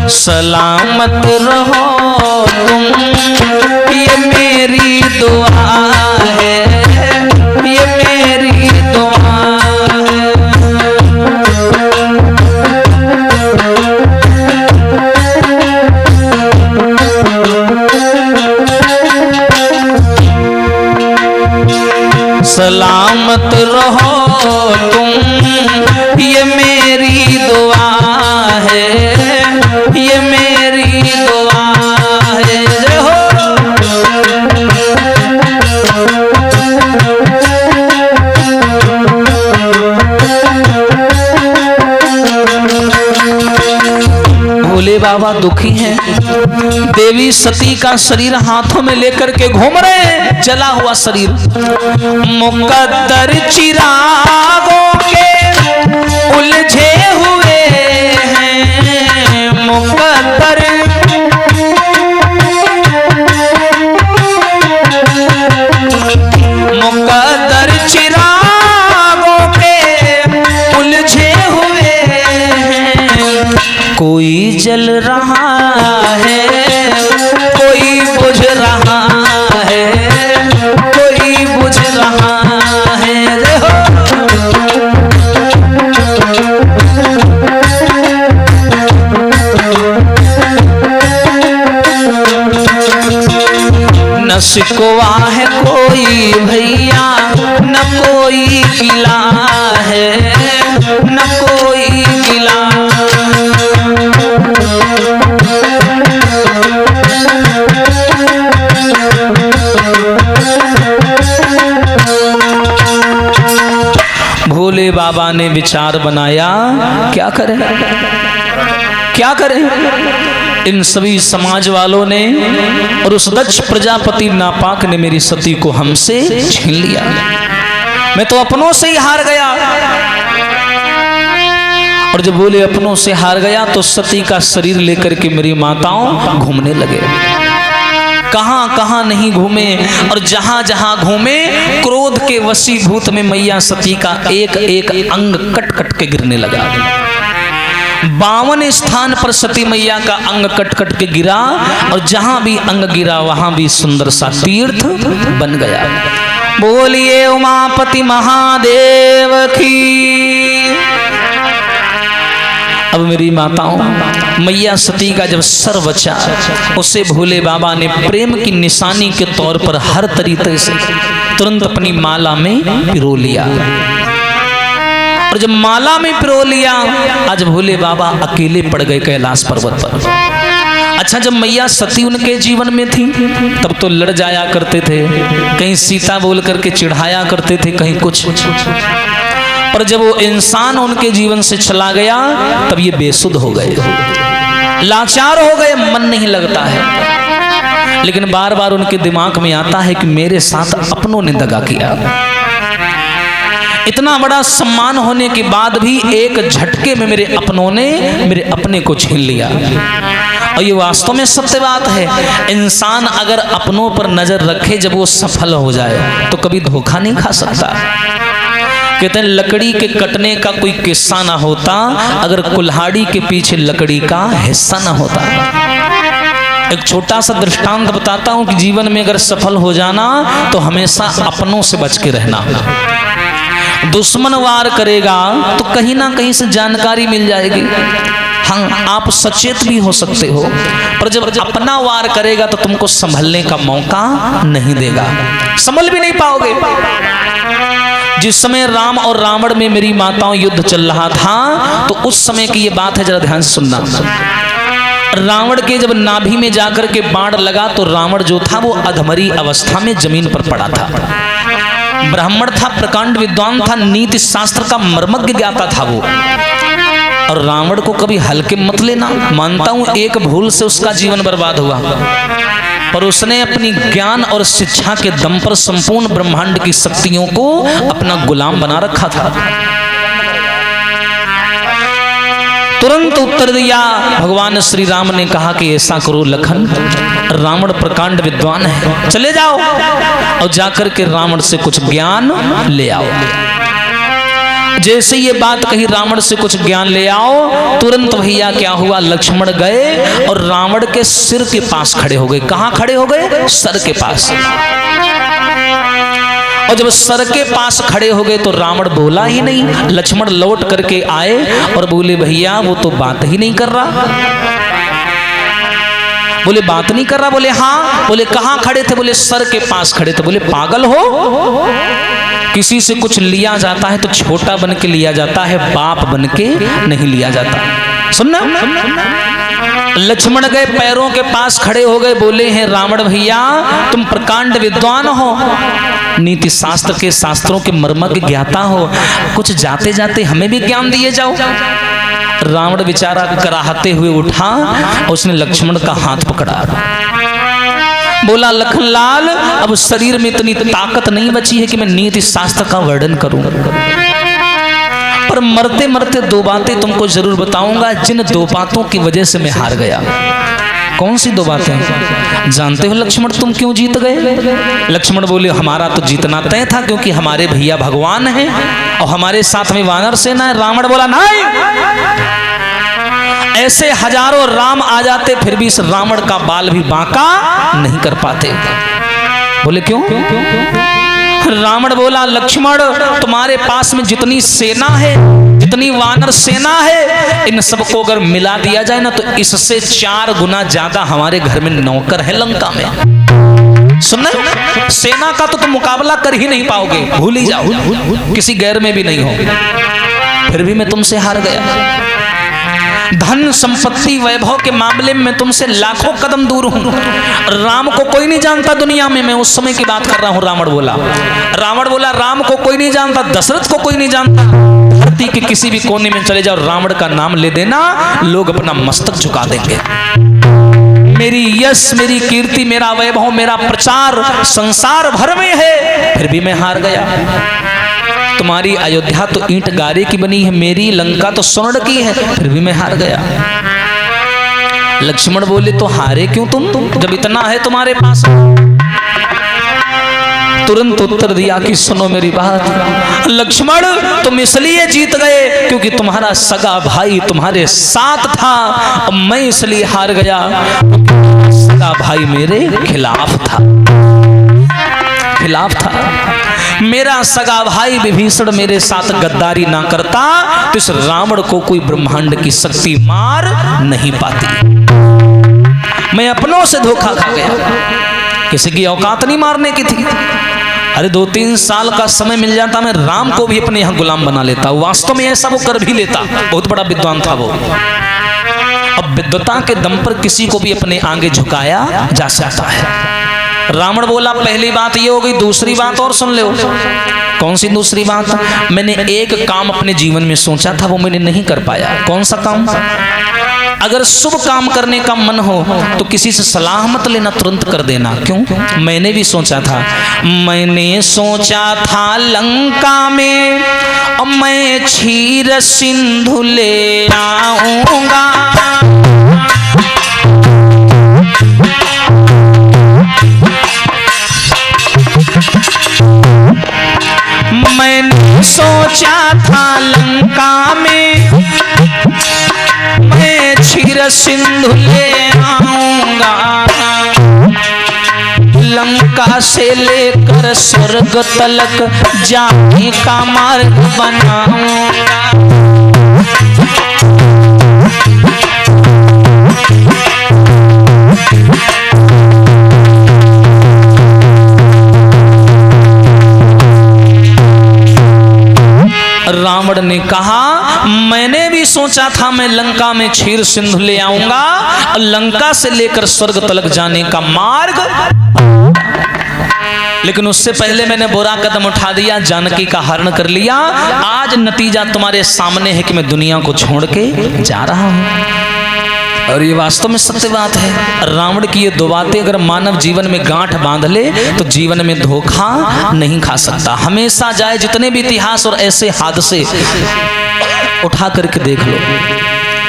सलामत रहो तुम, ये मेरी दुआ है, ये मेरी दुआ है। सलामत रहो तुम, ये मेरी दुआ है, ये मेरी दुआ है। जय हो। भोले बाबा दुखी हैं। देवी सती का शरीर हाथों में लेकर के घूम रहे हैं, जला हुआ शरीर। मुकद्दर चिरागों के उलझे हुए हैं, मुकद्दर मुकद्दर चिरागों के उलझे हुए हैं। कोई जल रहा है, कोई बुझ रहा है, कोई बुझ रहा है। देखो न शिकवा है कोई भैया, न कोई गिला है, न कोई गिला। भोले बाबा ने विचार बनाया, क्या करें क्या करें। इन सभी समाज वालों ने और उस दक्ष प्रजापति नापाक ने मेरी सती को हमसे छीन लिया। मैं तो अपनों से ही हार गया। और जब बोले अपनों से हार गया तो सती का शरीर लेकर के मेरी माताओं घूमने लगे। कहां कहां नहीं घूमे, और जहां जहां घूमे क्रोध के वशीभूत में मैया सती का एक एक अंग कट कट के गिरने लगा। 52 स्थान पर सती मैया का अंग कट कट के गिरा, और जहां भी अंग गिरा वहां भी सुंदर सा तीर्थ बन गया। बोलिए उमापति महादेव की। अब मेरी माताओं, मैया सती का जब सर बचा, उसे भोले बाबा ने प्रेम की निशानी के तौर पर हर तरीके से तुरंत अपनी माला में पिरो लिया। और जब माला में पिरो लिया, आज भोले बाबा अकेले पड़ गए कैलाश पर्वत पर। अच्छा, जब मैया सती उनके जीवन में थी तब तो लड़ जाया करते थे, कहीं सीता बोल करके चिढ़ाया करते थे, कहीं कुछ। पर जब वो इंसान उनके जीवन से चला गया तब ये बेसुध हो गए, लाचार हो गए, मन नहीं लगता है। लेकिन बार बार उनके दिमाग में आता है कि मेरे साथ अपनों ने दगा किया। इतना बड़ा सम्मान होने के बाद भी एक झटके में मेरे अपनों ने मेरे अपने को छीन लिया। और ये वास्तव में सत्य बात है। इंसान अगर अपनों पर नजर रखे, जब वो सफल हो जाए तो कभी धोखा नहीं खा सकता। कहते हैं लकड़ी के कटने का कोई किस्सा ना होता अगर कुल्हाड़ी के पीछे लकड़ी का हिस्सा ना होता। एक छोटा सा दृष्टांत बताता हूं कि जीवन में अगर सफल हो जाना तो हमेशा अपनों से बच के रहना। दुश्मन वार करेगा तो कहीं ना कहीं से जानकारी मिल जाएगी, हाँ आप सचेत भी हो सकते हो, पर जब अपना वार करेगा तो तुमको संभलने का मौका नहीं देगा, संभल भी नहीं पाओगे। जिस समय राम और रावण में मेरी माताओं युद्ध चल रहा था तो उस समय की ये बात है, जरा ध्यान से सुनना। रावण के जब नाभि में जाकर के बाण लगा तो रावण जो था वो अधमरी अवस्था में जमीन पर पड़ा था। ब्राह्मण था, प्रकांड विद्वान था, नीति शास्त्र का मर्मज्ञ ज्ञाता था वो। और रावण को कभी हल्के मत लेना, मानता हूं एक भूल से उसका जीवन बर्बाद हुआ, पर उसने अपनी ज्ञान और शिक्षा के दम पर संपूर्ण ब्रह्मांड की शक्तियों को अपना गुलाम बना रखा था। तुरंत उत्तर दिया। भगवान श्री राम ने कहा कि ऐसा करो लखन, रावण प्रकांड विद्वान है, चले जाओ और जाकर के रावण से कुछ ज्ञान ले आओ। जैसे ये बात कही रावण से कुछ ज्ञान ले आओ, तुरंत भैया क्या हुआ, लक्ष्मण गए और रावण के सिर के पास खड़े हो गए। कहां खड़े हो गए? सर के पास। और जब सर के पास खड़े हो गए तो रावण बोला ही नहीं। लक्ष्मण लौट करके आए और बोले भैया वो तो बात ही नहीं कर रहा। बोले बात नहीं कर रहा? बोले हाँ। बोले कहां खड़े थे? बोले सर के पास खड़े थे। बोले पागल हो, किसी से कुछ लिया जाता है तो छोटा बन के लिया जाता है, बाप बन के नहीं लिया जाता। सुनना, लक्ष्मण गए पैरों के पास खड़े हो गए, बोले हैं रावण भैया तुम प्रकांड विद्वान हो, नीति शास्त्र के शास्त्रों के मर्मज्ञ ज्ञाता हो, कुछ जाते जाते हमें भी ज्ञान दिए जाओ। रावण बेचारा कराहते हुए उठा, उसने लक्ष्मण का हाथ पकड़ा, बोला लखनलाल अब शरीर में इतनी ताकत नहीं बची है कि मैं नीति शास्त्र का वर्णन करूं, पर मरते मरते दो बातें तुमको जरूर बताऊंगा, जिन दो बातों की वजह से मैं हार गया। कौन सी दो बातें? जानते हो लक्ष्मण तुम क्यों जीत गए? लक्ष्मण बोले हमारा तो जीतना तय था, क्योंकि हमारे भैया भगवान हैं और हमारे साथ में वानर सेना है। रावण बोला नहीं, ऐसे हजारों राम आ जाते फिर भी इस रावण का बाल भी बांका नहीं कर पाते। बोले क्यों? रावण बोला लक्ष्मण तुम्हारे पास में जितनी सेना है, जितनी वानर सेना है, इन सबको अगर मिला दिया जाए ना तो इससे 4 गुना ज्यादा हमारे घर में नौकर है लंका में। सुनना, सेना का तो तुम मुकाबला कर ही नहीं पाओगे, भूल ही जाओ, किसी गैर में भी नहीं हो। फिर भी मैं तुमसे हार गया। धन संपत्ति वैभव के मामले में मैं तुमसे लाखों कदम दूर हूं। राम को कोई नहीं जानता दुनिया में, मैं उस समय की बात कर रहा हूं। रावण बोला राम को कोई नहीं जानता, दशरथ को कोई नहीं जानता। धरती के किसी भी कोने में चले जाओ, रावण का नाम ले देना, लोग अपना मस्तक झुका देंगे। मेरी यश, मेरी कीर्ति, मेरा वैभव, मेरा प्रचार संसार भर में है, फिर भी मैं हार गया। तुम्हारी अयोध्या तो ईंट गारे की बनी है, मेरी लंका तो स्वर्ण की है, फिर भी मैं हार गया। लक्ष्मण बोले तो हारे क्यों तुम जब इतना है तुम्हारे पास? तुरंत उत्तर दिया कि सुनो मेरी बात, लक्ष्मण तुम इसलिए जीत गए क्योंकि तुम्हारा सगा भाई तुम्हारे साथ था, और मैं इसलिए हार गया सगा भाई मेरे खिलाफ था। मेरा सगा भाई विभीषण मेरे साथ गद्दारी ना करता तो इस रावण को कोई ब्रह्मांड की शक्ति मार नहीं पाती। मैं अपनों से धोखा खा गया, किसी की औकात नहीं मारने की थी। अरे 2-3 साल का समय मिल जाता, मैं राम को भी अपने यहाँ गुलाम बना लेता। वास्तव में ऐसा वो कर भी लेता, बहुत बड़ा विद्वान था वो। अब विद्वता के दम पर किसी को भी अपने आगे झुकाया जा सकता है। रावण बोला पहली बात ये हो गई, दूसरी बात और सुन लो। कौन सी दूसरी बात? मैंने एक काम अपने जीवन में सोचा था, वो मैंने नहीं कर पाया। कौन सा काम? अगर शुभ काम करने का मन हो तो किसी से सलाह मत लेना, तुरंत कर देना। क्यों? मैंने भी सोचा था, मैंने सोचा था लंका में और मैं क्षीर सिंधु ले आऊंगा, मैंने सोचा था लंका में मैं क्षीर सिंधु ले आऊंगा, लंका से लेकर स्वर्ग तलक जाने का मार्ग बनाऊंगा। रावण ने कहा मैंने भी सोचा था मैं लंका में क्षीर सिंधु ले आऊंगा और लंका से लेकर स्वर्ग तलक जाने का मार्ग, लेकिन उससे पहले मैंने बुरा कदम उठा दिया, जानकी का हरण कर लिया। आज नतीजा तुम्हारे सामने है कि मैं दुनिया को छोड़ के जा रहा हूं। और ये वास्तव में सत्य बात है। रावण की ये 2 बातें अगर मानव जीवन में गांठ बांध ले तो जीवन में धोखा नहीं खा सकता। हमेशा जाए जितने भी इतिहास और ऐसे हादसे उठा करके देख लो,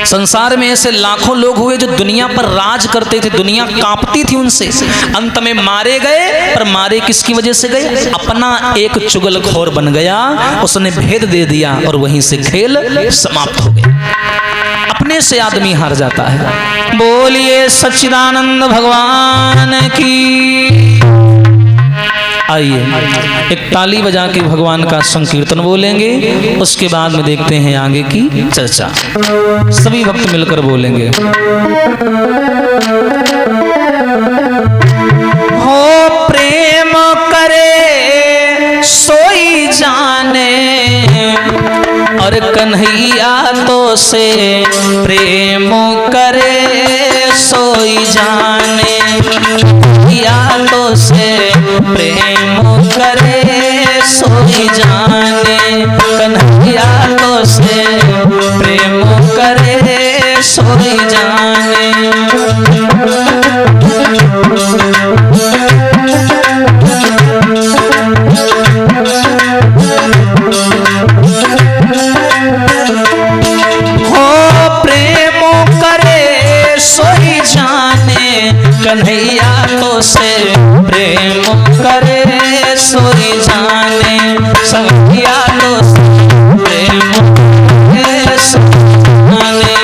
संसार में ऐसे लाखों लोग हुए जो दुनिया पर राज करते थे, दुनिया कांपती थी उनसे, अंत में मारे गए। पर मारे किसकी वजह से गए? अपना एक चुगलखोर बन गया, उसने भेद दे दिया और वहीं से खेल समाप्त हो गया। अपने से आदमी हार जाता है। बोलिए सच्चिदानंद भगवान की। आइए एक ताली बजा के भगवान का संकीर्तन बोलेंगे, उसके बाद में देखते हैं आगे की चर्चा। सभी भक्त मिलकर बोलेंगे। हो प्रेम करे सोई जाने, और कन्हैया तो से प्रेम करे सोई जाने, या तो से प्रेम करे सोई जाने, कन्हैया तो से प्रेम करे सोई जाने। कन्हैया तो से प्रेम करे सोई जाने, संगिया तो से प्रेम करे सोई जाने।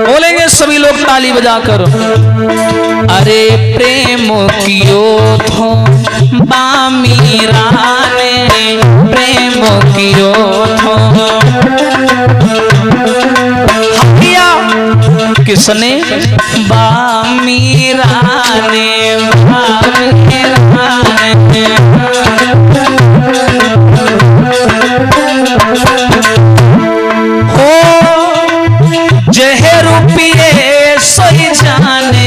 बोलेंगे सभी लोग ताली बजाकर। अरे प्रेम कियो थो बामीरा ने, प्रेम कियो थो हकिया किसने? बामीरा ने, बामीरा ने। हो जहर पिए सोई जाने,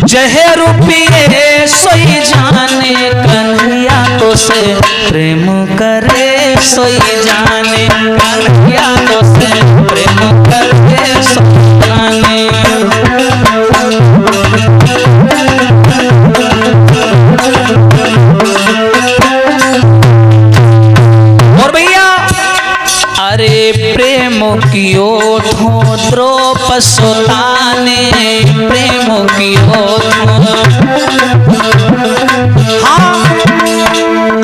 जहर पिए सोई जाने, कन्हैया तो से प्रेम करे सोई जाने, कन्हैया तो से प्रेम करे सोई जाने। और भैया अरे प्रेम कियो थो द्रौपसोताने, प्रेम कियो थो, हाँ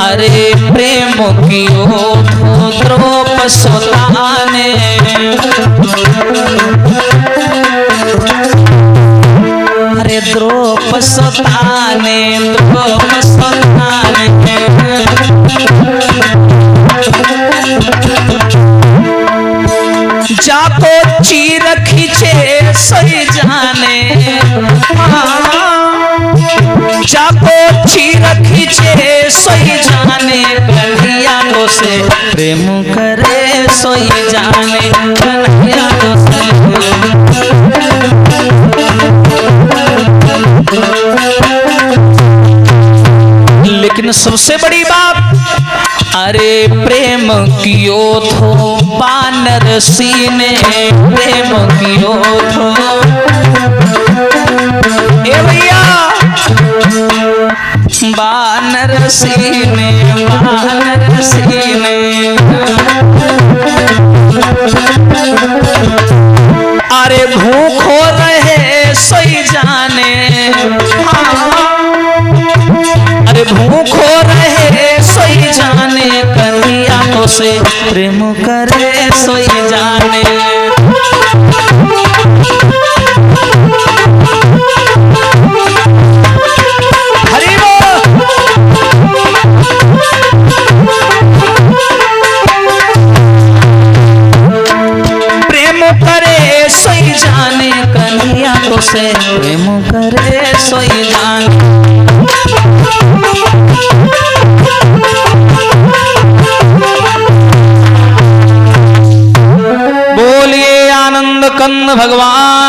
अरे प्रेम कियो थो द्रौपसोताने, अरे द्रौपसोताने, द्रौपसोताने। जाको चीर खींचे सही जाने, जाको चीर खींचे सही जाने, कन्हैया तो से प्रेम करे सोई जाने, कन्हैया तो से। लेकिन सबसे बड़ी बात, अरे प्रेम कियो थो बानर सीने, प्रेम कियो थो। ए भैया बानर सीने, बानर सीने। अरे भूखो रहे सोई जाने, अरे भूखो रहे सोई जाने, कन्हैया तो से प्रेम करे सोई जाने। हरि बोल। प्रेम करे सोई जाने, कन्हैया तो से प्रेम करे सोई जाने। बोलिए आनंद कंद भगवान